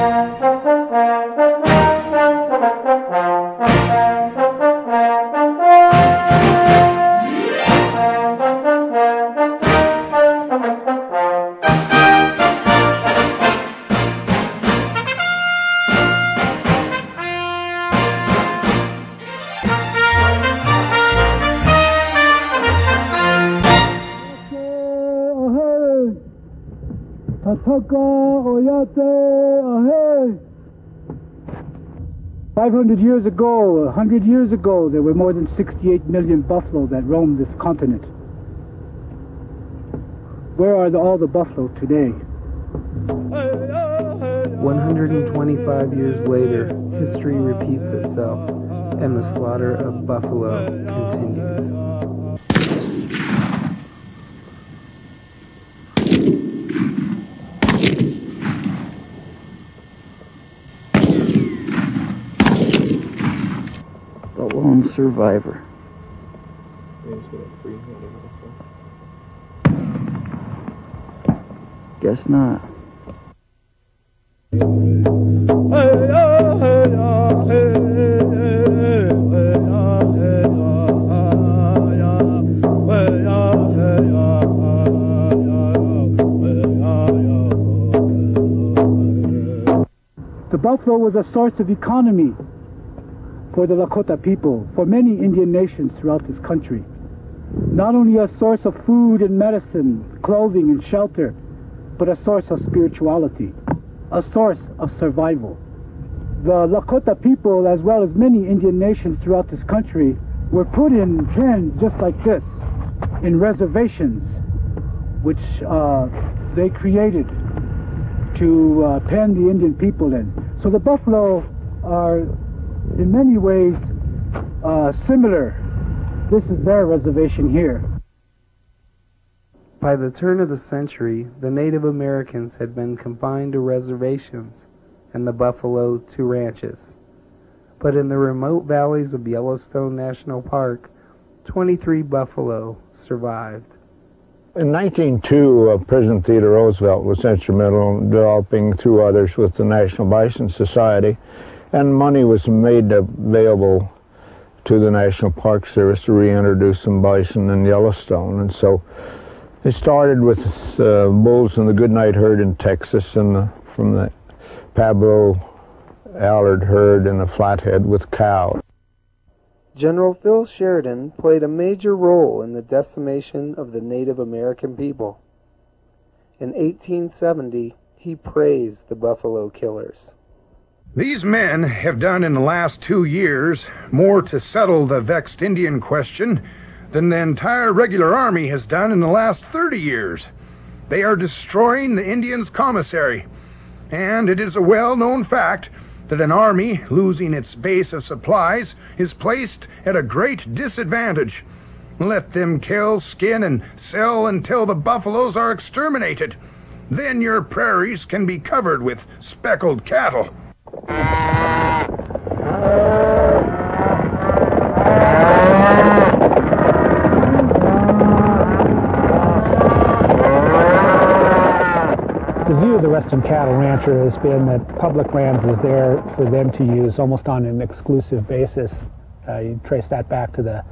Ahe. 500 years ago, 100 years ago, there were more than 68 million buffalo that roamed this continent. Where are all the buffalo today? 125 years later, history repeats itself, and the slaughter of buffalo continues. The lone survivor. Guess not. The buffalo was a source of economy for the Lakota people, for many Indian nations throughout this country. Not only a source of food and medicine, clothing and shelter, but a source of spirituality, a source of survival. The Lakota people, as well as many Indian nations throughout this country, were put in pens just like this, in reservations, which they created to pen the Indian people in. So the buffalo are in many ways similar. This is their reservation here. By the turn of the century, the Native Americans had been confined to reservations and the buffalo to ranches. But in the remote valleys of Yellowstone National Park, 23 buffalo survived. In 1902, President Theodore Roosevelt was instrumental in developing, through others, with the National Bison Society, and money was made available to the National Park Service to reintroduce some bison in Yellowstone. And so it started with bulls in the Goodnight herd in Texas, and from the Pablo Allard herd in the Flathead with cows. General Phil Sheridan played a major role in the decimation of the Native American people. In 1870, he praised the buffalo killers. These men have done in the last 2 years more to settle the vexed Indian question than the entire regular army has done in the last 30 years. They are destroying the Indians' commissary, and it is a well-known fact that an army losing its base of supplies is placed at a great disadvantage. Let them kill, skin, and sell until the buffaloes are exterminated. Then your prairies can be covered with speckled cattle. The view of the Western Cattle Rancher has been that public lands is there for them to use almost on an exclusive basis. You trace that back to the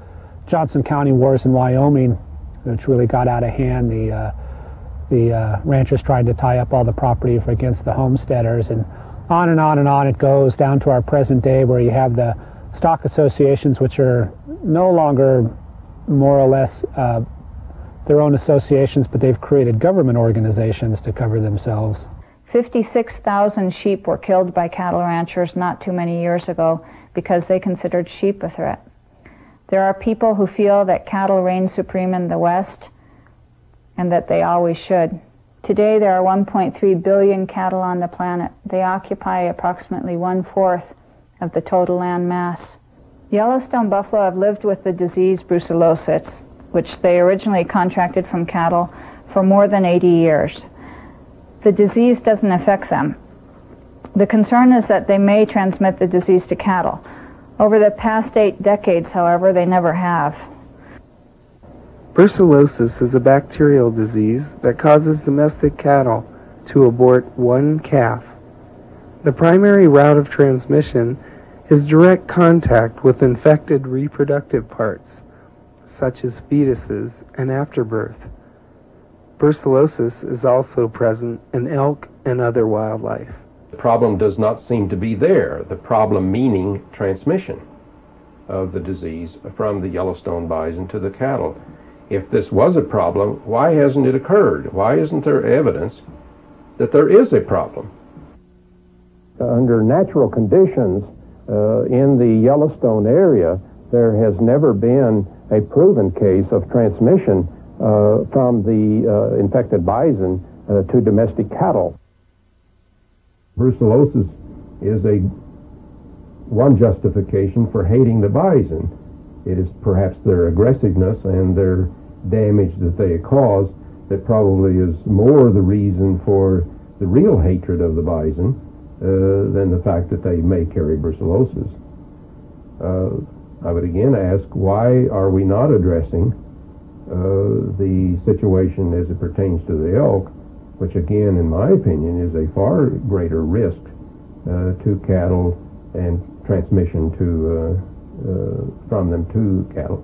Johnson County Wars in Wyoming, which really got out of hand. The ranchers tried to tie up all the property against the homesteaders, and on and on and on it goes down to our present day, where you have the stock associations, which are no longer more or less their own associations, but they've created government organizations to cover themselves. 56,000 sheep were killed by cattle ranchers not too many years ago because they considered sheep a threat. There are people who feel that cattle reign supreme in the West and that they always should. Today there are 1.3 billion cattle on the planet. They occupy approximately 1/4 of the total land mass. Yellowstone buffalo have lived with the disease brucellosis, which they originally contracted from cattle, for more than 80 years. The disease doesn't affect them. The concern is that they may transmit the disease to cattle. Over the past 8 decades, however, they never have. Brucellosis is a bacterial disease that causes domestic cattle to abort one calf. The primary route of transmission is direct contact with infected reproductive parts, such as fetuses and afterbirth. Brucellosis is also present in elk and other wildlife. The problem does not seem to be there, the problem meaning transmission of the disease from the Yellowstone bison to the cattle. If this was a problem, why hasn't it occurred? Why isn't there evidence that there is a problem? Under natural conditions in the Yellowstone area, there has never been a proven case of transmission from the infected bison to domestic cattle. Brucellosis is one justification for hating the bison. It is perhaps their aggressiveness and their damage that they cause that probably is more the reason for the real hatred of the bison than the fact that they may carry brucellosis. I would again ask, why are we not addressing the situation as it pertains to the elk, which again, in my opinion, is a far greater risk to cattle and transmission from them to cattle.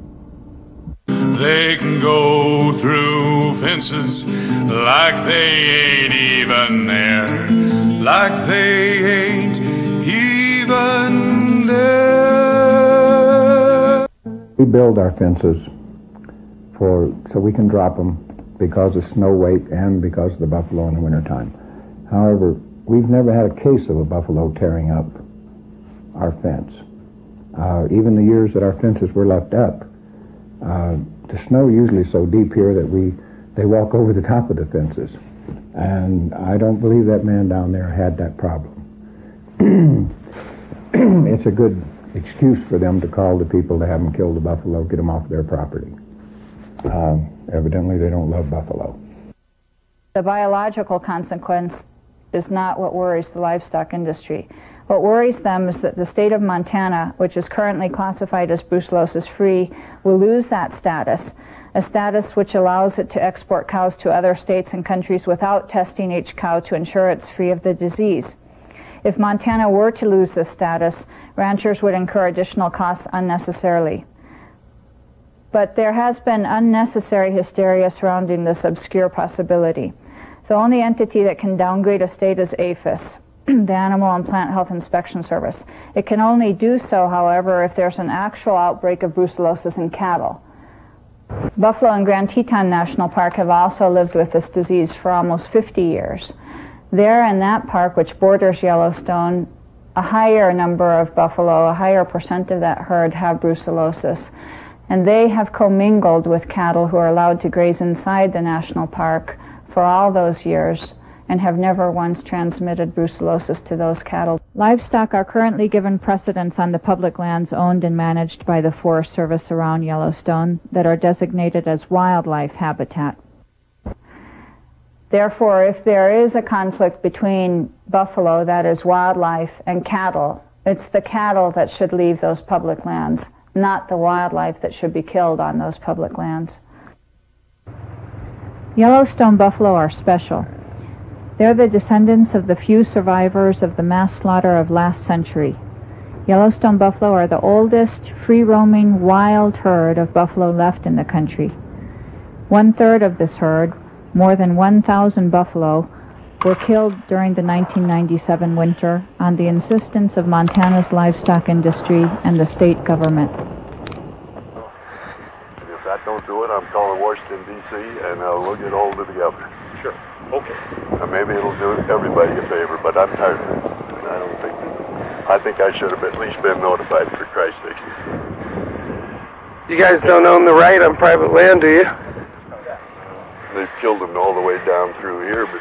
They can go through fences like they ain't even there, like they ain't even there. We build our fences so we can drop them because of snow weight and because of the buffalo in the wintertime. However, we've never had a case of a buffalo tearing up our fence. Even the years that our fences were left up, the snow usually is so deep here that they walk over the top of the fences. And I don't believe that man down there had that problem. It's a good excuse for them to call the people to have them kill the buffalo, get them off their property. Evidently they don't love buffalo. The biological consequence is not what worries the livestock industry. What worries them is that the state of Montana, which is currently classified as brucellosis-free, will lose that status, a status which allows it to export cows to other states and countries without testing each cow to ensure it's free of the disease. If Montana were to lose this status, ranchers would incur additional costs unnecessarily. But there has been unnecessary hysteria surrounding this obscure possibility. The only entity that can downgrade a state is APHIS, the Animal and Plant Health Inspection Service. It can only do so, however, if there's an actual outbreak of brucellosis in cattle. Buffalo and Grand Teton National Park have also lived with this disease for almost 50 years. There in that park, which borders Yellowstone, a higher number of buffalo, a higher percent of that herd have brucellosis. And they have commingled with cattle who are allowed to graze inside the national park for all those years and have never once transmitted brucellosis to those cattle. Livestock are currently given precedence on the public lands owned and managed by the Forest Service around Yellowstone that are designated as wildlife habitat. Therefore, if there is a conflict between buffalo, that is wildlife, and cattle, it's the cattle that should leave those public lands, not the wildlife that should be killed on those public lands. Yellowstone buffalo are special. They're the descendants of the few survivors of the mass slaughter of last century. Yellowstone buffalo are the oldest, free-roaming, wild herd of buffalo left in the country. 1/3 of this herd, more than 1,000 buffalo, were killed during the 1997 winter on the insistence of Montana's livestock industry and the state government. If that don't do it, I'm calling Washington, D.C., and we'll get hold of the governor. Sure. Okay. Maybe it'll do everybody a favor, but I'm tired of this. I think I should have at least been notified, for Christ's sake. You guys don't own the right on private land, do you? They've killed them all the way down through here, but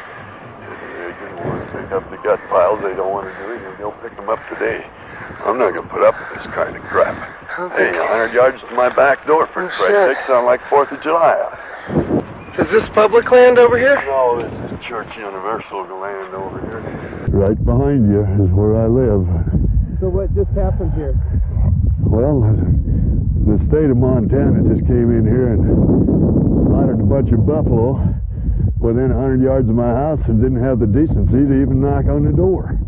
they didn't want to pick up the gut piles. They don't want to do anything. They'll pick them up today. I'm not going to put up with this kind of crap. Hey, 100 yards to my back door, for Christ's sake, sound like 4th of July. Is this public land over here? No, this is Church Universal land over here. Right behind you is where I live. So what just happened here? Well, the state of Montana just came in here and slaughtered a bunch of buffalo within 100 yards of my house and didn't have the decency to even knock on the door.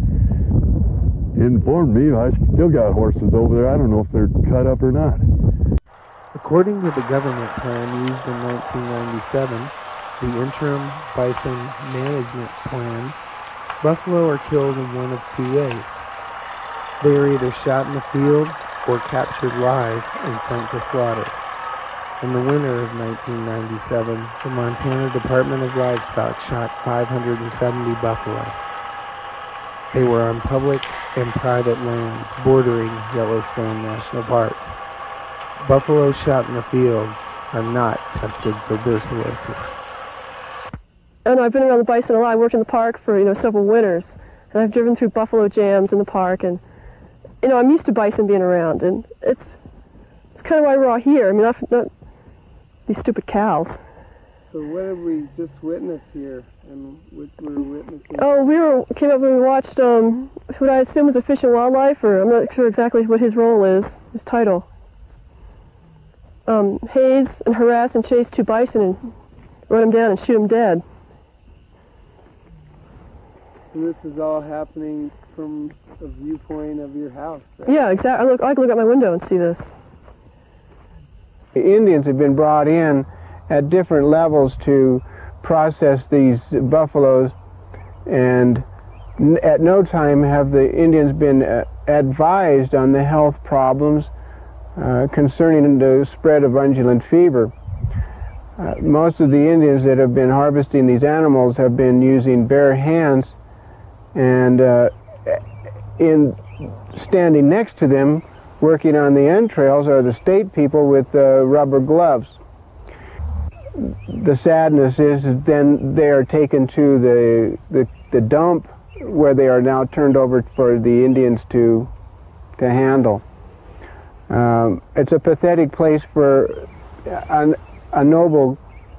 informed me. I still got horses over there. I don't know if they're cut up or not. According to the government plan used in 1997, the interim bison management plan, buffalo are killed in one of two ways. They are either shot in the field or captured live and sent to slaughter. In the winter of 1997, the Montana Department of Livestock shot 570 buffalo. They were on public and private lands bordering Yellowstone National Park. Buffalo shot in the field are not tested for brucellosis. And I've been around the bison a lot. I worked in the park for several winters, and I've driven through buffalo jams in the park, and I'm used to bison being around, and it's kind of why we're all here. I mean, not these stupid cows. So what have we just witnessed here, and what we're witnessing? Oh, came up and we watched what I assume was a Fish and Wildlife, or I'm not sure exactly what his role is, his title. Haze and harass and chase two bison and run them down and shoot them dead. And this is all happening from a viewpoint of your house, right? Yeah, exactly. I can look out my window and see this. The Indians have been brought in at different levels to process these buffaloes, and at no time have the Indians been advised on the health problems concerning the spread of undulant fever. Most of the Indians that have been harvesting these animals have been using bare hands, and in standing next to them working on the entrails are the state people with rubber gloves. The sadness is then they are taken to the dump, where they are now turned over for the Indians to handle. It's a pathetic place for a noble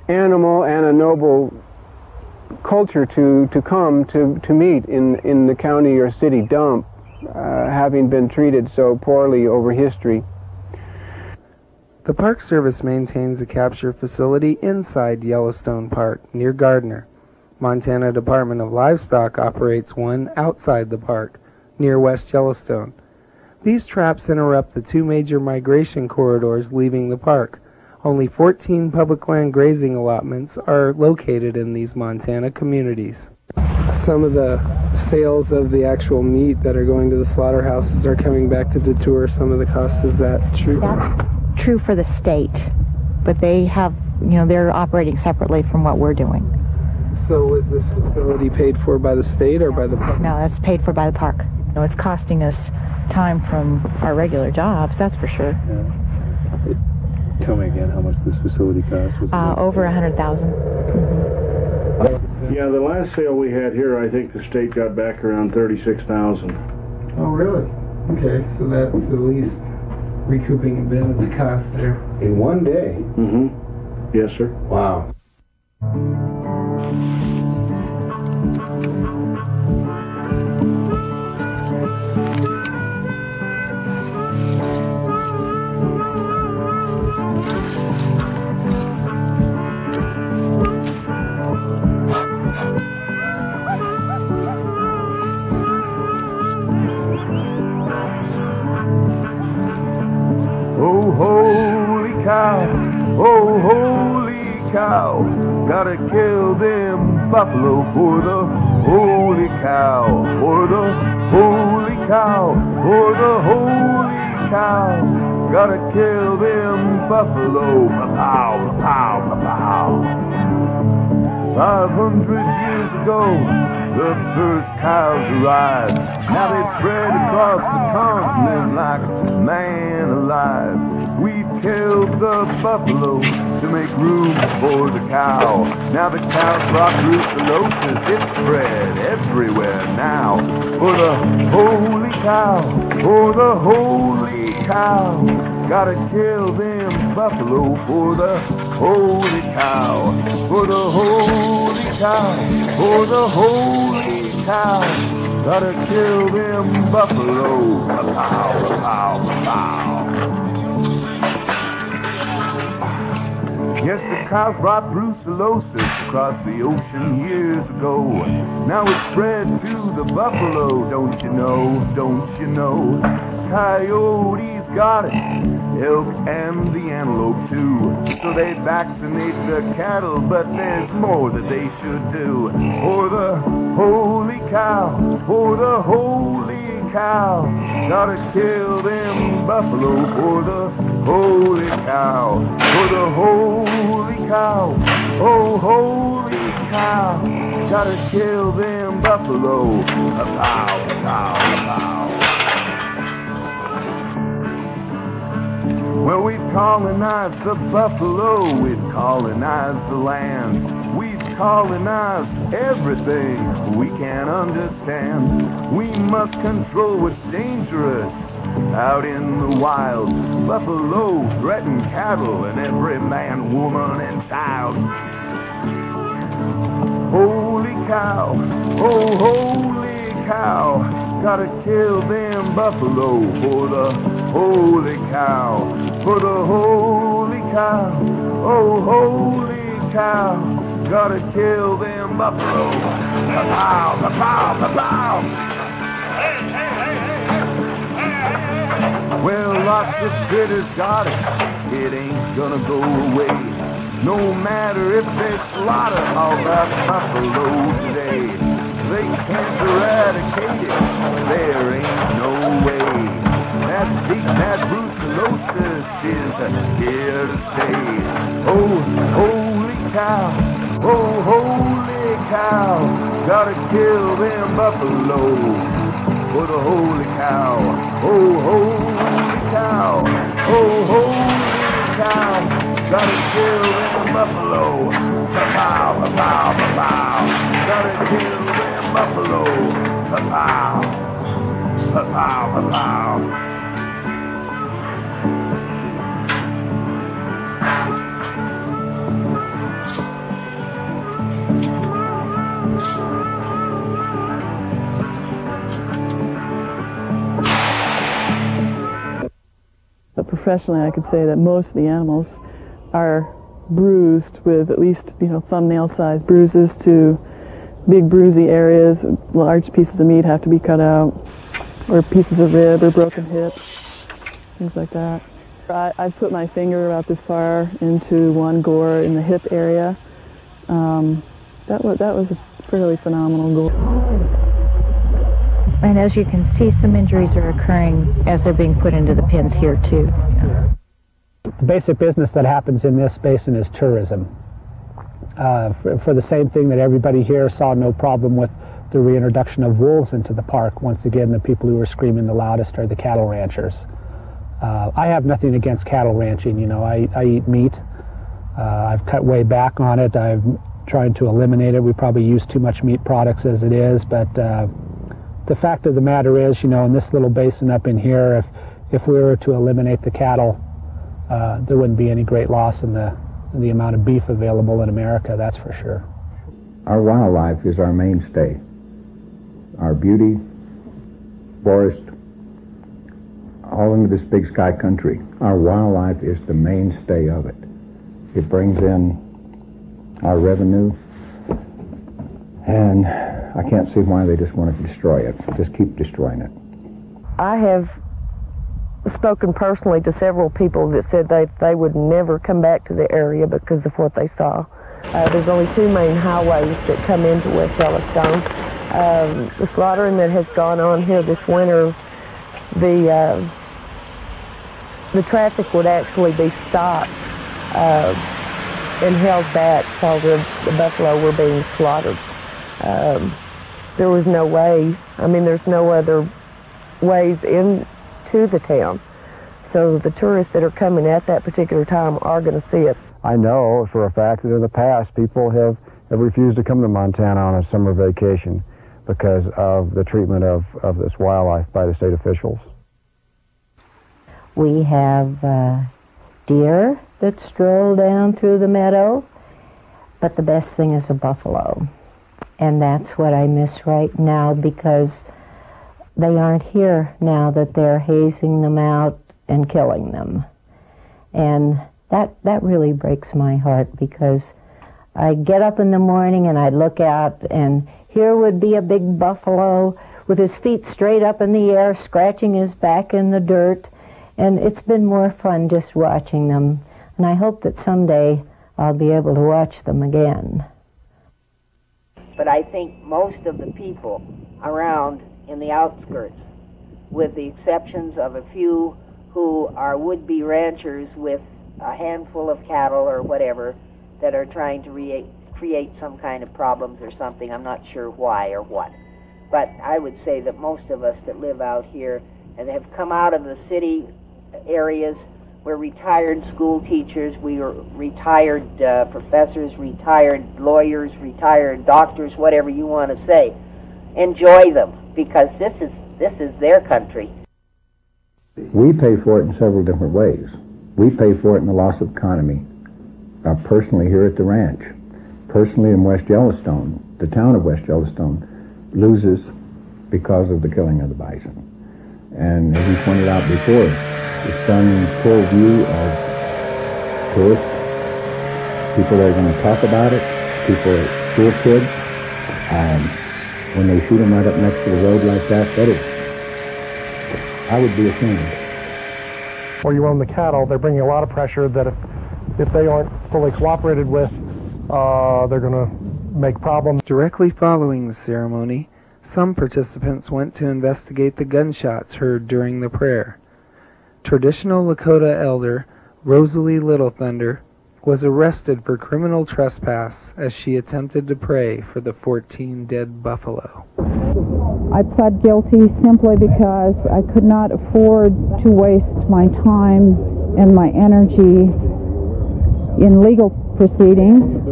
animal and a noble culture to come to meet in the county or city dump, having been treated so poorly over history. The Park Service maintains a capture facility inside Yellowstone Park near Gardner. Montana Department of Livestock operates one outside the park near West Yellowstone. These traps interrupt the two major migration corridors leaving the park. Only 14 public land grazing allotments are located in these Montana communities. Some of the sales of the actual meat that are going to the slaughterhouses are coming back to detour some of the costs. Is that true? That's true for the state, but they have, they're operating separately from what we're doing. So is this facility paid for by the state or by the park? No, that's paid for by the park. It's costing us time from our regular jobs, that's for sure. Yeah. Tell me again how much this facility costs. Over $100,000. Yeah, the last sale we had here, I think the state got back around $36,000. Oh, really? Okay, so that's at least recouping a bit of the cost there. In one day? Mm-hmm. Yes, sir. Wow. Oh, holy cow, oh, holy cow, gotta kill them buffalo for the holy cow, for the holy cow, for the holy cow, gotta kill them buffalo, pow, pow, pow. 500 years ago, the first cows arrived. Now they spread across the continent like man alive. We killed the buffalo to make room for the cow. Now the cow's brought brucellosis, it's spread everywhere now. For the holy cow, for the holy cow, gotta kill them buffalo for the holy cow, for the holy cow, for the holy cow, gotta kill them buffalo, pow, pow, pow. Yes, the cows brought brucellosis, across the ocean years ago. Now it's spread to the buffalo, don't you know, don't you know? Coyotes got it, elk and the antelope too. So they vaccinate the cattle, but there's more that they should do. For the holy cow, for the holy cow, gotta kill them buffalo for the holy cow, for the holy cow, oh holy cow, gotta kill them buffalo, a pow, a pow, a pow. Well, we've colonized the buffalo, we've colonized the land, we've colonized everything we can understand. We must control what's dangerous out in the wild. Buffalo threaten cattle and every man, woman, and child. Holy cow, oh holy cow, gotta kill them buffalo for the holy cow, for the holy cow, oh holy cow, gotta kill them buffalo. Ka-pow, ka-pow, ka-pow. Well, lots of critters got it, it ain't gonna go away. No matter if they slaughter all that buffalo today, they can't eradicate it, there ain't no way. That big mad brucellosis is here to stay. Oh, holy cow, oh, holy cow, gotta kill them buffalo for the holy cow, oh, holy cow, oh, holy cow, gotta kill them buffalo, ka-pow, ka-pow, ka-pow, gotta kill them buffalo, ka-pow, ka-pow, ka-pow. But professionally, I could say that most of the animals are bruised with at least, thumbnail-sized bruises to big bruisey areas. Large pieces of meat have to be cut out, or pieces of rib or broken hips, things like that. I've put my finger about this far into one gore in the hip area. That was a fairly phenomenal gore. And as you can see, some injuries are occurring as they're being put into the pens here too. The basic business that happens in this basin is tourism. For the same thing that everybody here saw no problem with the reintroduction of wolves into the park. Once again, the people who are screaming the loudest are the cattle ranchers. I have nothing against cattle ranching. I eat meat. I've cut way back on it. I'm trying to eliminate it. We probably use too much meat products as it is, but the fact of the matter is, in this little basin up in here, if we were to eliminate the cattle, there wouldn't be any great loss in the amount of beef available in America, that's for sure. Our wildlife is our mainstay. Our beauty, forest, all into this big sky country. Our wildlife is the mainstay of it. It brings in our revenue, and I can't see why they just want to destroy it. Just keep destroying it. I have spoken personally to several people that said they would never come back to the area because of what they saw. There's only two main highways that come into West Yellowstone. The slaughtering that has gone on here this winter, the traffic would actually be stopped and held back while the buffalo were being slaughtered. There was no way. There's no other ways into the town. So the tourists that are coming at that particular time are going to see it. I know for a fact that in the past people have refused to come to Montana on a summer vacation because of the treatment of this wildlife by the state officials. We have deer that stroll down through the meadow, but the best thing is a buffalo. And that's what I miss right now, because they aren't here now that they're hazing them out and killing them. And that really breaks my heart, because I'd get up in the morning and I'd look out, and here would be a big buffalo with his feet straight up in the air, scratching his back in the dirt. And it's been more fun just watching them. And I hope that someday I'll be able to watch them again. But I think most of the people around in the outskirts, with the exceptions of a few who are would-be ranchers with a handful of cattle or whatever, that are trying to create some kind of problems or something. I'm not sure why or what. But I would say that most of us that live out here and have come out of the city areas, we're retired school teachers, we are retired professors, retired lawyers, retired doctors, whatever you want to say. Enjoy them, because this is their country. We pay for it in several different ways. We pay for it in the loss of economy. Personally here at the ranch. Personally in West Yellowstone, the town of West Yellowstone loses because of the killing of the bison. And as we pointed out before, it's done in full view of tourists, people that are going to talk about it, people, school kids. When they shoot them right up next to the road like that is, I would be ashamed. Where you own the cattle, they're bringing a lot of pressure that if they aren't fully cooperated with, they're going to make problems. Directly following the ceremony, some participants went to investigate the gunshots heard during the prayer. Traditional Lakota elder Rosalie Little Thunder was arrested for criminal trespass as she attempted to pray for the 14 dead buffalo. I pled guilty simply because I could not afford to waste my time and my energy in legal proceedings.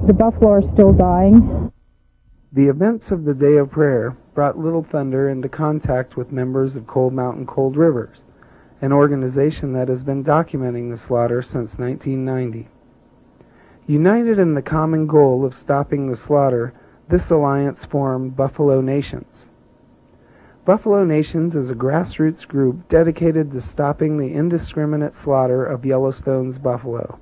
The buffalo are still dying. The events of the day of prayer brought Little Thunder into contact with members of Cold Mountain Cold Rivers, an organization that has been documenting the slaughter since 1990. United in the common goal of stopping the slaughter, this alliance formed Buffalo Nations. Buffalo Nations is a grassroots group dedicated to stopping the indiscriminate slaughter of Yellowstone's buffalo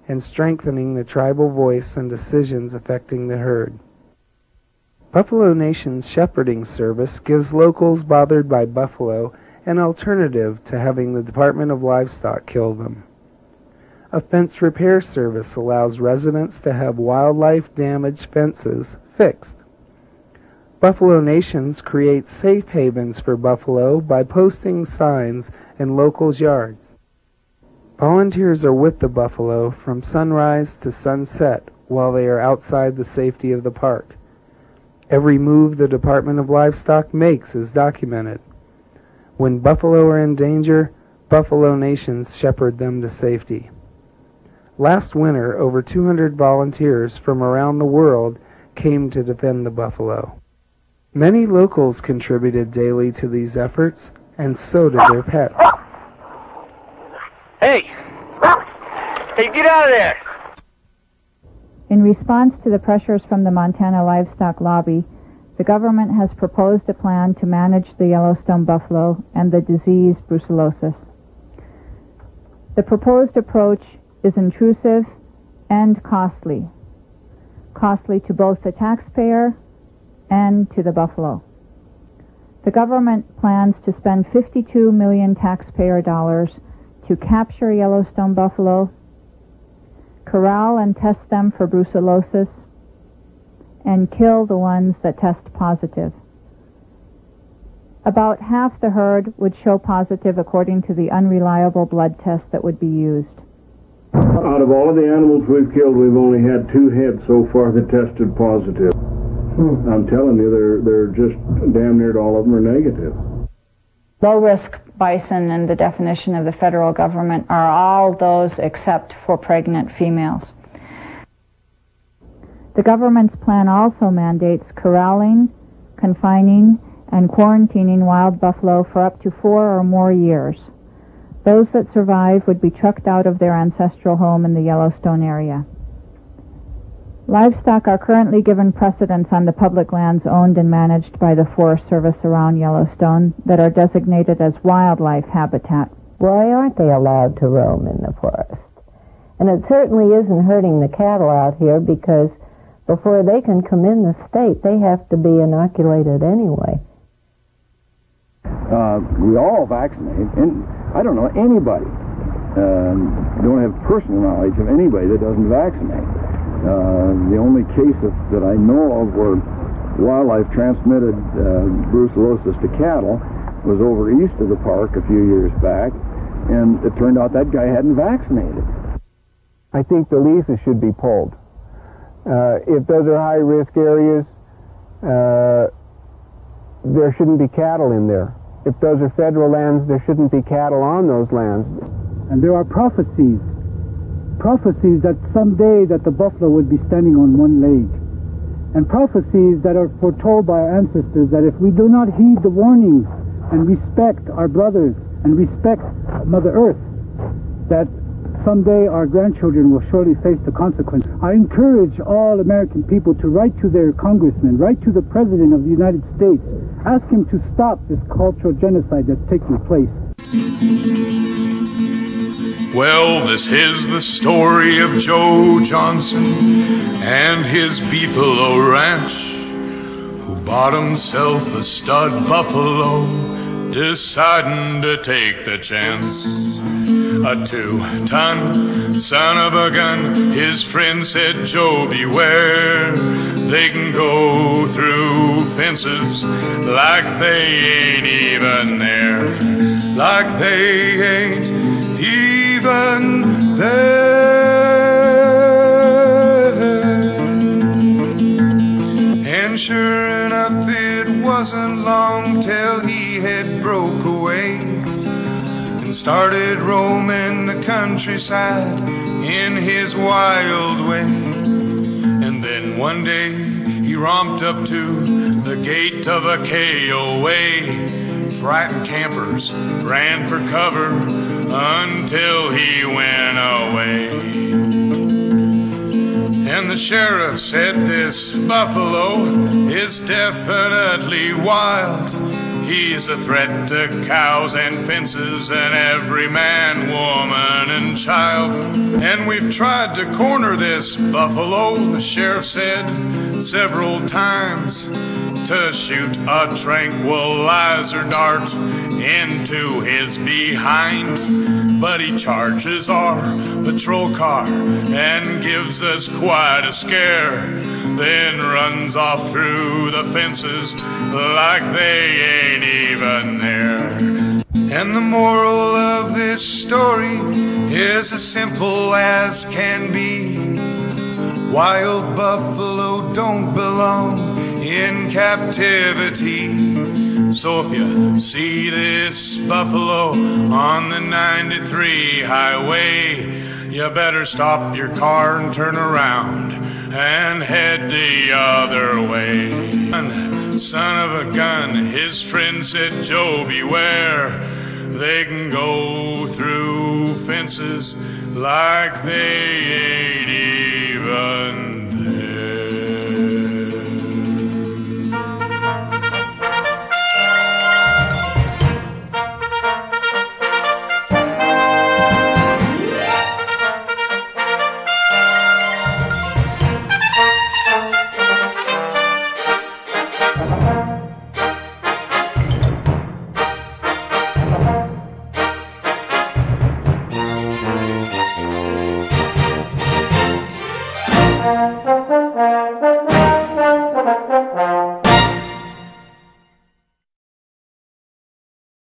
and strengthening the tribal voice and decisions affecting the herd. Buffalo Nation's shepherding service gives locals bothered by buffalo an alternative to having the Department of Livestock kill them. A fence repair service allows residents to have wildlife damaged fences fixed. Buffalo Nations creates safe havens for buffalo by posting signs in locals' yards. Volunteers are with the buffalo from sunrise to sunset while they are outside the safety of the park. Every move the Department of Livestock makes is documented. When buffalo are in danger, Buffalo Nations shepherd them to safety. Last winter, over 200 volunteers from around the world came to defend the buffalo. Many locals contributed daily to these efforts, and so did their pets. Hey! Hey, get out of there! In response to the pressures from the Montana livestock lobby, the government has proposed a plan to manage the Yellowstone buffalo and the disease brucellosis. The proposed approach is intrusive and costly to both the taxpayer and to the buffalo. The government plans to spend $52 million taxpayer dollars to capture Yellowstone buffalo, corral and test them for brucellosis, and kill the ones that test positive. About half the herd would show positive according to the unreliable blood test that would be used. Out of all of the animals we've killed, we've only had 2 heads so far that tested positive. I'm telling you, they're just damn near all of them are negative. Low-risk bison in the definition of the federal government are all those except for pregnant females. The government's plan also mandates corralling, confining, and quarantining wild buffalo for up to 4 or more years. Those that survive would be trucked out of their ancestral home in the Yellowstone area. Livestock are currently given precedence on the public lands owned and managed by the Forest Service around Yellowstone that are designated as wildlife habitat. Why aren't they allowed to roam in the forest? And it certainly isn't hurting the cattle out here, because before they can come in the state, they have to be inoculated anyway. We all vaccinate, and I don't know anybody, don't have personal knowledge of anybody that doesn't vaccinate. The only case that I know of where wildlife transmitted brucellosis to cattle was over east of the park a few years back, and it turned out that guy hadn't vaccinated. I think the leases should be pulled. If those are high-risk areas, there shouldn't be cattle in there. If those are federal lands, there shouldn't be cattle on those lands. And there are prophecies that someday that the buffalo would be standing on one leg. And prophecies that are foretold by our ancestors that if we do not heed the warnings and respect our brothers and respect Mother Earth, that someday our grandchildren will surely face the consequence. I encourage all American people to write to their congressmen, write to the President of the United States, ask him to stop this cultural genocide that's taking place. Well, this is the story of Joe Johnson and his Beefalo Ranch, who bought himself a stud buffalo, deciding to take the chance. A 2-ton son of a gun, his friend said, Joe, beware. They can go through fences like they ain't even there, like they ain't even there. And sure enough, it wasn't long till he had broke away and started roaming the countryside in his wild way. And then one day he romped up to the gate of a KOA. Frightened campers ran for cover until he went away. And the sheriff said this buffalo is definitely wild. He's a threat to cows and fences and every man, woman, and child. And we've tried to corner this buffalo, the sheriff said, several times, to shoot a tranquilizer dart into his behind. But he charges our patrol car and gives us quite a scare, then runs off through the fences like they ain't even there. And the moral of this story is as simple as can be. Wild buffalo don't belong in captivity. So if you see this buffalo on the 93 highway, you better stop your car and turn around and head the other way. Son of a gun, his friend said, Joe, beware. They can go through fences like they ain't even